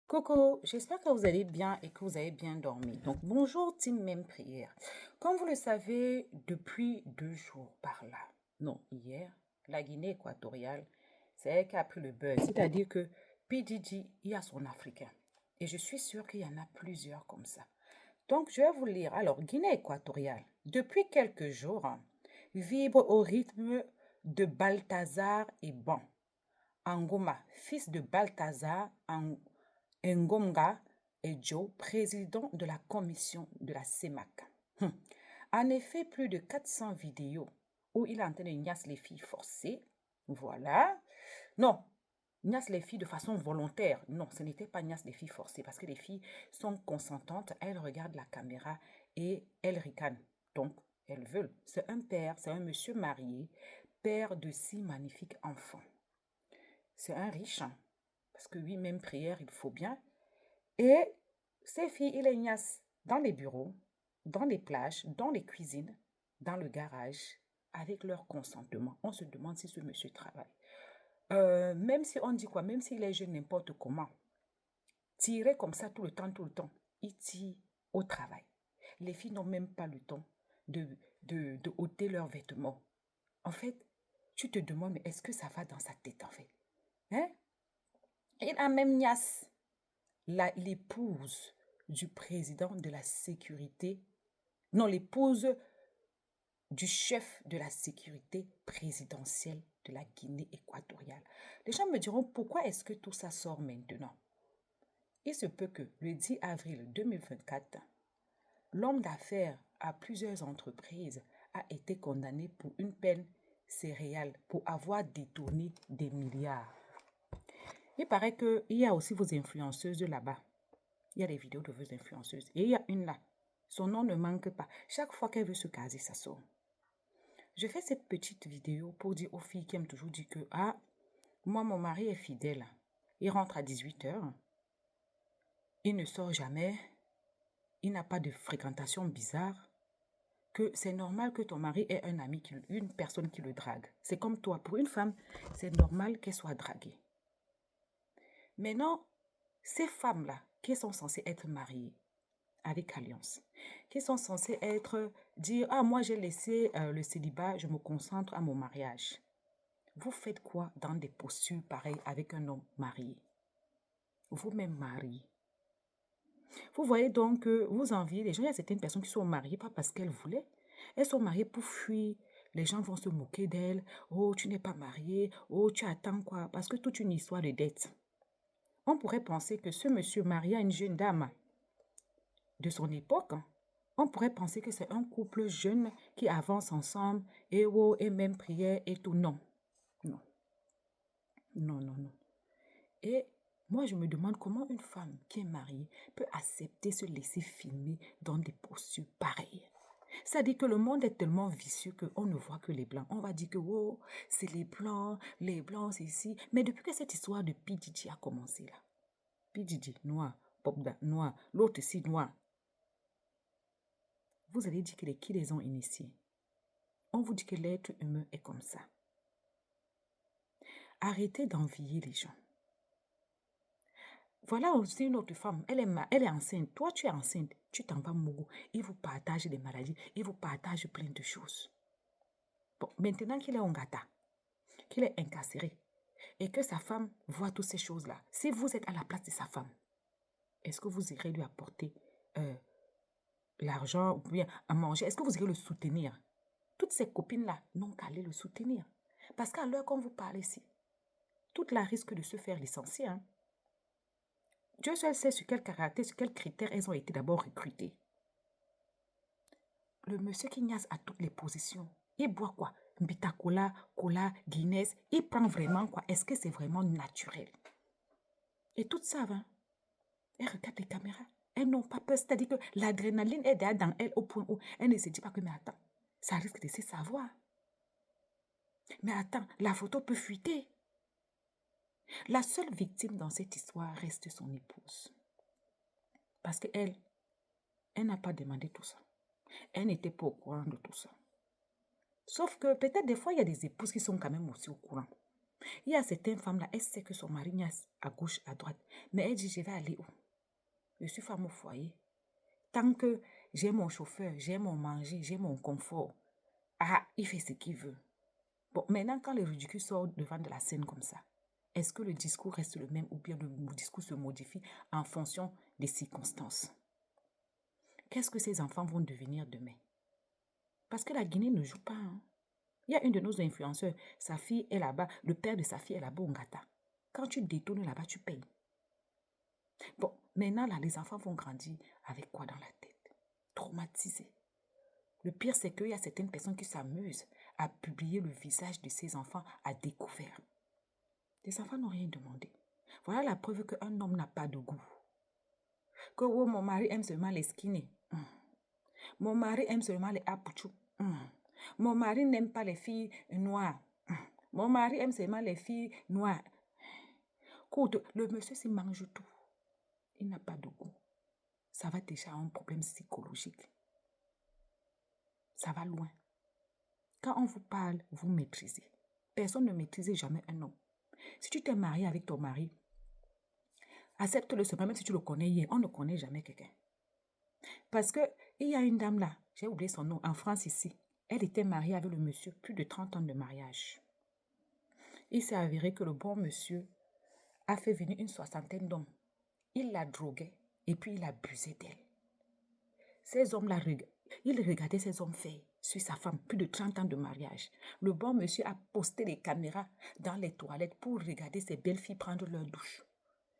Coucou, j'espère que vous allez bien et que vous avez bien dormi. Donc, bonjour, team Même Prière. Comme vous le savez, depuis 2 jours par là, non, hier, la Guinée équatoriale, c'est elle qui a pris le buzz. C'est-à-dire que PDG, il y a son Africain. Et je suis sûre qu'il y en a plusieurs comme ça. Donc, je vais vous lire. Alors, Guinée équatoriale, depuis quelques jours, vibre au rythme de Balthazar et Ban. Angoma, fils de Balthazar Ngomga et Joe, président de la commission de la CEMAC. En effet, plus de 400 vidéos où il est en train de niasse les filles forcées. Voilà. Non, niasse les filles de façon volontaire. Non, ce n'était pas niasse les filles forcées parce que les filles sont consentantes, elles regardent la caméra et elles ricanent. Donc, elles veulent. C'est un père, c'est un monsieur marié, père de 6 magnifiques enfants. C'est un riche, hein, parce que oui, même prière, il faut bien. Et ces filles, il les ignace dans les bureaux, dans les plages, dans les cuisines, dans le garage, avec leur consentement. On se demande si ce monsieur travaille. Même si on dit quoi, même s'il est jeune n'importe comment, tirer comme ça tout le temps, il tire au travail. Les filles n'ont même pas le temps de, de ôter leurs vêtements. En fait, tu te demandes, mais est-ce que ça va dans sa tête en fait? Hein? Il a même niasse l'épouse du président de la sécurité, non, l'épouse du chef de la sécurité présidentielle de la Guinée équatoriale. Les gens me diront, pourquoi est-ce que tout ça sort maintenant? Il se peut que le 10 avril 2024, l'homme d'affaires à plusieurs entreprises a été condamné pour une peine céréale pour avoir détourné des milliards. Il paraît qu'il y a aussi vos influenceuses là-bas. Il y a des vidéos de vos influenceuses. Et il y a une là. Son nom ne manque pas. Chaque fois qu'elle veut se caser, ça sort. Je fais cette petite vidéo pour dire aux filles qui aiment toujours dire que, ah, moi, mon mari est fidèle. Il rentre à 18h. Il ne sort jamais. Il n'a pas de fréquentation bizarre. Que c'est normal que ton mari ait un ami, une personne qui le drague. C'est comme toi. Pour une femme, c'est normal qu'elle soit draguée. Maintenant, ces femmes-là, qui sont censées être mariées avec alliance, qui sont censées dire, ah, moi j'ai laissé le célibat, je me concentre à mon mariage. Vous faites quoi dans des postures pareilles avec un homme marié? Vous-même marié. Vous voyez donc que vous enviez les gens. Il y a certaines personnes qui sont mariées pas parce qu'elles voulaient. Elles sont mariées pour fuir. Les gens vont se moquer d'elles. Oh, tu n'es pas mariée. Oh, tu attends quoi? Parce que toute une histoire de dette. On pourrait penser que ce monsieur marié à une jeune dame de son époque, on pourrait penser que c'est un couple jeune qui avance ensemble et oh, et même prière et tout. Non, non, non, non, non. Et moi, je me demande comment une femme qui est mariée peut accepter se laisser filmer dans des postures pareilles. C'est-à-dire que le monde est tellement vicieux qu'on ne voit que les blancs. On va dire que oh, c'est les blancs c'est ici. Mais depuis que cette histoire de P. Diddy a commencé là, P. Diddy, noir, Popda, noir, l'autre ici, noir, vous allez dire que qui les ont initiés. On vous dit que l'être humain est comme ça. Arrêtez d'envier les gens. Voilà aussi une autre femme, elle est enceinte. Toi, tu es enceinte, tu t'en vas mourir. Il vous partage des maladies, il vous partage plein de choses. Bon, maintenant qu'il est en gâta, qu'il est incarcéré, et que sa femme voit toutes ces choses-là, si vous êtes à la place de sa femme, est-ce que vous irez lui apporter l'argent ou bien à manger? Est-ce que vous irez le soutenir? Toutes ces copines-là n'ont qu'à aller le soutenir. Parce qu'à l'heure qu'on vous parle ici, toute la risque de se faire licencier. Hein. Dieu seul sait sur quel caractère, sur quels critères elles ont été d'abord recrutées. Le monsieur qui niaise à toutes les positions, il boit quoi? Mbita cola, Guinness, il prend vraiment quoi? Est-ce que c'est vraiment naturel? Et toutes savent, hein? Elles regardent les caméras. Elles n'ont pas peur. C'est-à-dire que l'adrénaline est déjà dans elles au point où elles ne se disent pas que, mais attends, ça risque de se savoir. Mais attends, la photo peut fuiter. La seule victime dans cette histoire reste son épouse. Parce qu'elle, elle n'a pas demandé tout ça. Elle n'était pas au courant de tout ça. Sauf que peut-être des fois, il y a des épouses qui sont quand même aussi au courant. Il y a certaines femmes-là, elles savent que son mari niaise à gauche, à droite. Mais elle dit, je vais aller où? Je suis femme au foyer. Tant que j'ai mon chauffeur, j'ai mon manger, j'ai mon confort, ah, il fait ce qu'il veut. Bon, maintenant, quand le ridicule sort devant de la scène comme ça, est-ce que le discours reste le même ou bien le discours se modifie en fonction des circonstances? Qu'est-ce que ces enfants vont devenir demain? Parce que la Guinée ne joue pas. Hein. Il y a une de nos influenceurs, sa fille est là-bas, le père de sa fille est là-bas au Ngata. Quand tu détournes là-bas, tu payes. Bon, maintenant, là, les enfants vont grandir avec quoi dans la tête? Traumatisés. Le pire, c'est qu'il y a certaines personnes qui s'amusent à publier le visage de ces enfants à découvert. Les enfants n'ont rien demandé. Voilà la preuve qu'un homme n'a pas de goût. Que oh, mon mari aime seulement les skinny. Mon mari aime seulement les apuchou. Mon mari n'aime pas les filles noires. Mon mari aime seulement les filles noires. Écoute, le monsieur s'y mange tout. Il n'a pas de goût. Ça va déjà un problème psychologique. Ça va loin. Quand on vous parle, vous maîtrisez. Personne ne maîtrise jamais un homme. Si tu t'es marié avec ton mari, accepte-le seulement, même si tu le connais hier. On ne connaît jamais quelqu'un. Parce qu'il y a une dame là, j'ai oublié son nom, en France ici. Elle était mariée avec le monsieur, plus de 30 ans de mariage. Il s'est avéré que le bon monsieur a fait venir une soixantaine d'hommes. Il la droguait et puis il abusait d'elle. Ces hommes-là, il regardait ces hommes faire sur sa femme, plus de 30 ans de mariage. Le bon monsieur a posté les caméras dans les toilettes pour regarder ses belles filles prendre leur douche.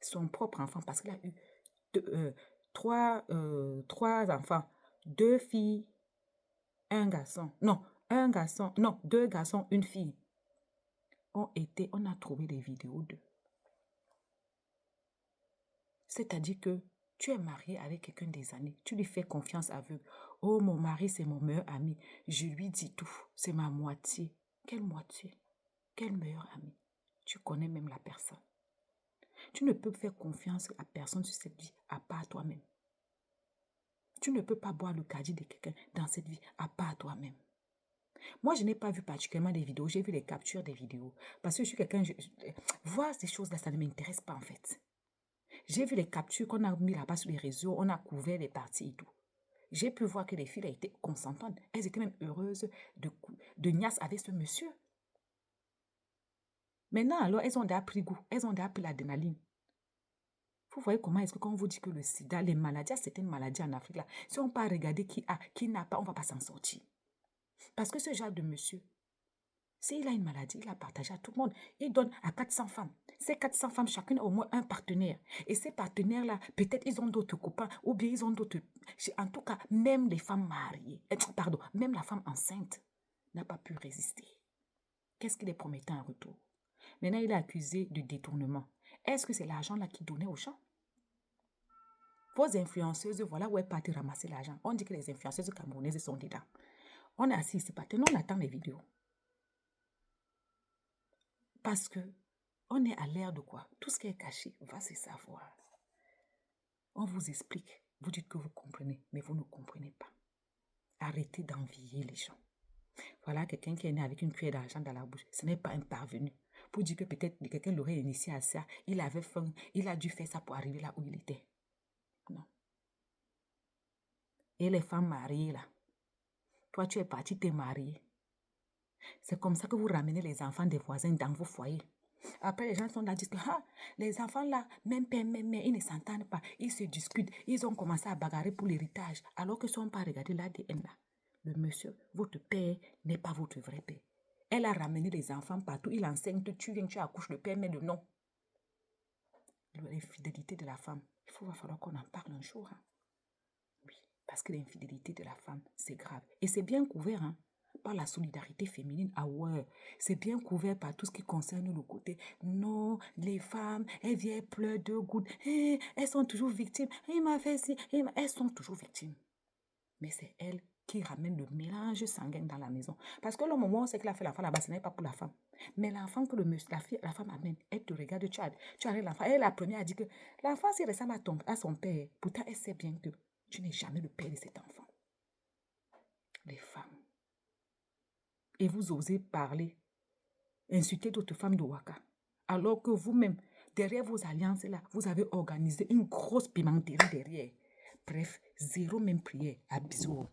Son propre enfant, parce qu'il a eu trois enfants, 2 filles, un garçon. Non, deux garçons, une fille. On a trouvé des vidéos d'eux. C'est-à-dire que tu es marié avec quelqu'un des années, tu lui fais confiance aveugle. Oh, mon mari, c'est mon meilleur ami. Je lui dis tout, c'est ma moitié. Quelle moitié? Quel meilleur ami? Tu connais même la personne. Tu ne peux faire confiance à personne sur cette vie, à part toi-même. Tu ne peux pas boire le caddie de quelqu'un dans cette vie, à part toi-même. Moi, je n'ai pas vu particulièrement des vidéos, j'ai vu les captures des vidéos. Parce que je suis quelqu'un, voir ces choses-là, ça ne m'intéresse pas en fait. J'ai vu les captures qu'on a mis là-bas sur les réseaux, on a couvert les parties et tout. J'ai pu voir que les filles étaient consentantes. Elles étaient même heureuses de niasse avec ce monsieur. Maintenant, alors, elles ont déjà pris goût. Elles ont déjà pris l'adrénaline. Vous voyez comment est-ce que quand on vous dit que le sida, les maladies, c'est une maladie en Afrique là. Si on part regarder qui a, qui n'a pas, on ne va pas s'en sortir. Parce que ce genre de monsieur, s'il a une maladie, il a partagé à tout le monde. Il donne à 400 femmes. Ces 400 femmes, chacune a au moins un partenaire. Et ces partenaires-là, peut-être ils ont d'autres copains ou bien ils ont d'autres... En tout cas, même les femmes mariées, même la femme enceinte n'a pas pu résister. Qu'est-ce qu'il est promettant en retour? Maintenant, il est accusé de détournement. Est-ce que c'est l'argent-là qu'il donnait aux gens? Vos influenceuses, voilà où est parti ramasser l'argent. On dit que les influenceuses camerounaises sont dedans. On est assis ici, nous on attend les vidéos. Parce que on est à l'ère de quoi? Tout ce qui est caché va se savoir. On vous explique, vous dites que vous comprenez, mais vous ne comprenez pas. Arrêtez d'envier les gens. Voilà quelqu'un qui est né avec une cuillère d'argent dans la bouche. Ce n'est pas un parvenu. Pour dire que peut-être quelqu'un l'aurait initié à ça, il avait faim, il a dû faire ça pour arriver là où il était. Non. Et les femmes mariées là, toi tu es parti te marier. C'est comme ça que vous ramenez les enfants des voisins dans vos foyers. Après, les gens sont là, disent que les enfants là, même père, même mère, ils ne s'entendent pas. Ils se discutent. Ils ont commencé à bagarrer pour l'héritage. Alors que si on pas regarder l'ADN là, le monsieur, votre père n'est pas votre vrai père. Elle a ramené les enfants partout. Il enseigne, tu viens, tu accouches, le père met le nom. L'infidélité de la femme, il va falloir qu'on en parle un jour. Hein. Oui, parce que l'infidélité de la femme, c'est grave. Et c'est bien couvert, hein. Par la solidarité féminine, ah ouais, c'est bien couvert par tout ce qui concerne le côté. Non, les femmes, elles viennent pleurer 2 gouttes. Elles sont toujours victimes. Il m'a fait ci. Elles sont toujours victimes. Mais c'est elles qui ramènent le mélange sanguin dans la maison. Parce que le moment où c'est qu'il a fait l'enfant là-bas, ce n'est pas pour la femme. Mais l'enfant que la femme amène, elle te regarde, tu arrêtes l'enfant. Elle, la première, a dit que l'enfant, s'il ressemble à son père, pourtant, elle sait bien que tu n'es jamais le père de cet enfant. Les femmes. Et vous osez parler insulter d'autres femmes de Ouaka. Alors que vous-même, derrière vos alliances-là, vous avez organisé une grosse pimenterie derrière. Bref, zéro même prière. À bisous.